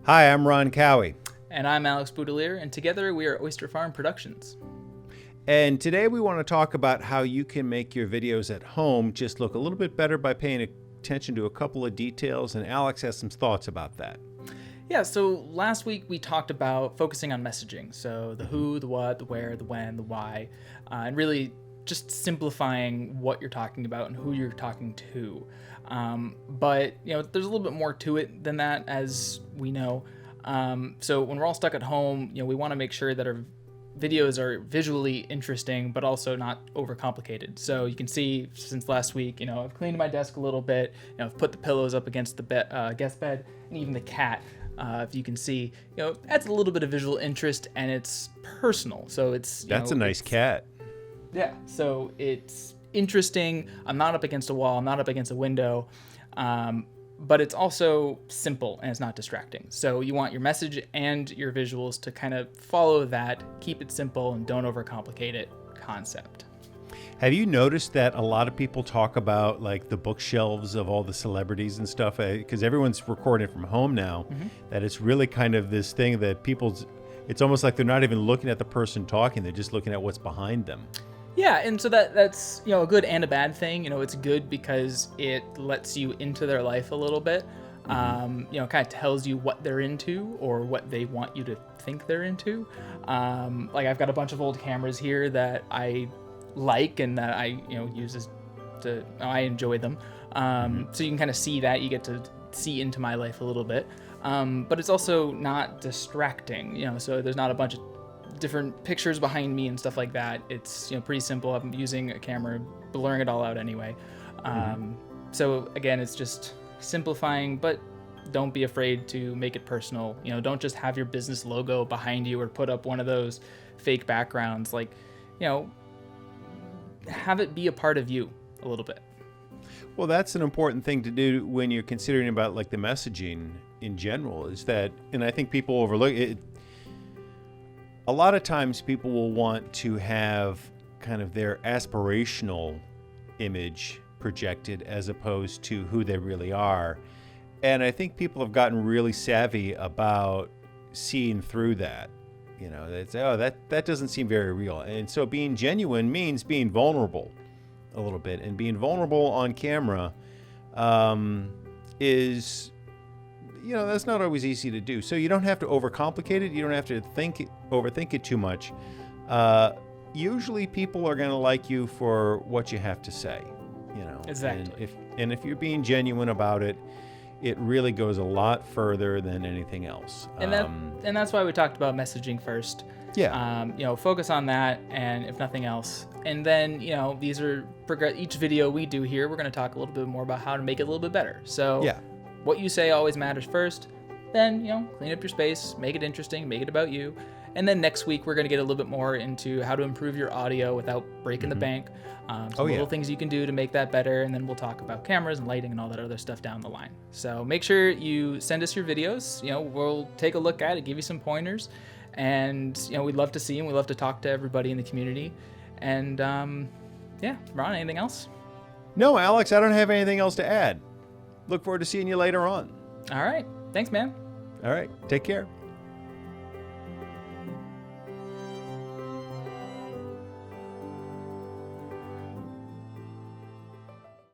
Hi, I'm Ron Cowie, And I'm Alex Boudelier, and together we are Oyster Farm Productions. and today we want to talk about how you can make your videos at home just look a little bit better by paying attention to a couple of details, and Alex has some thoughts about that. Yeah, so last week we talked about focusing on messaging. So the who, the what, the where, the when, the why, and really just simplifying what you're talking about and who you're talking to. But there's a little bit more to it than that, as we know. So when we're all stuck at home, we want to make sure that our videos are visually interesting, but also not overcomplicated. So you can see since last week, I've cleaned my desk a little bit. I've put the pillows up against the guest bed, and even the cat. If you can see, adds a little bit of visual interest, and it's personal. So That's a nice cat. Yeah, so it's interesting. I'm not up against a wall. I'm not up against a window. But it's also simple and it's not distracting. So you want your message and your visuals to kind of follow that, keep it simple, and don't overcomplicate it concept. Have you noticed that a lot of people talk about like the bookshelves of all the celebrities and stuff? Because everyone's recording from home now, that it's really kind of this thing that it's almost like they're not even looking at the person talking. They're just looking at what's behind them. Yeah, and so that's a good and a bad thing. It's good because it lets you into their life a little bit. Kind of tells you what they're into or what they want you to think they're into. Like I've got a bunch of old cameras here that I like and that I use I enjoy them. So you can kind of see that, you get to see into my life a little bit. But it's also not distracting. So there's not a bunch of different pictures behind me and stuff like that. It's pretty simple. I'm using a camera, blurring it all out anyway. So again, it's just simplifying, but don't be afraid to make it personal. Don't just have your business logo behind you or put up one of those fake backgrounds. Like, have it be a part of you a little bit. Well, that's an important thing to do when you're considering about like the messaging in general, is that, and I think people overlook it. A lot of times people will want to have kind of their aspirational image projected as opposed to who they really are. And I think people have gotten really savvy about seeing through that. They say, oh, that doesn't seem very real. And so being genuine means being vulnerable a little bit. And being vulnerable on camera is... that's not always easy to do. So you don't have to overcomplicate it. You don't have to overthink it too much. Usually people are going to like you for what you have to say, Exactly. And if you're being genuine about it, it really goes a lot further than anything else. And that's why we talked about messaging first. Yeah. Focus on that, and if nothing else. And then, these are each video we do here, we're going to talk a little bit more about how to make it a little bit better. So yeah. What you say always matters first. Then, clean up your space, make it interesting, make it about you. And then next week, we're going to get a little bit more into how to improve your audio without breaking the bank. Some little things you can do to make that better. And then we'll talk about cameras and lighting and all that other stuff down the line. So make sure you send us your videos. We'll take a look at it, give you some pointers. And, we'd love to see them. We'd love to talk to everybody in the community. And, Ron, anything else? No, Alex, I don't have anything else to add. Look forward to seeing you later on. All right. Thanks, man. All right. Take care.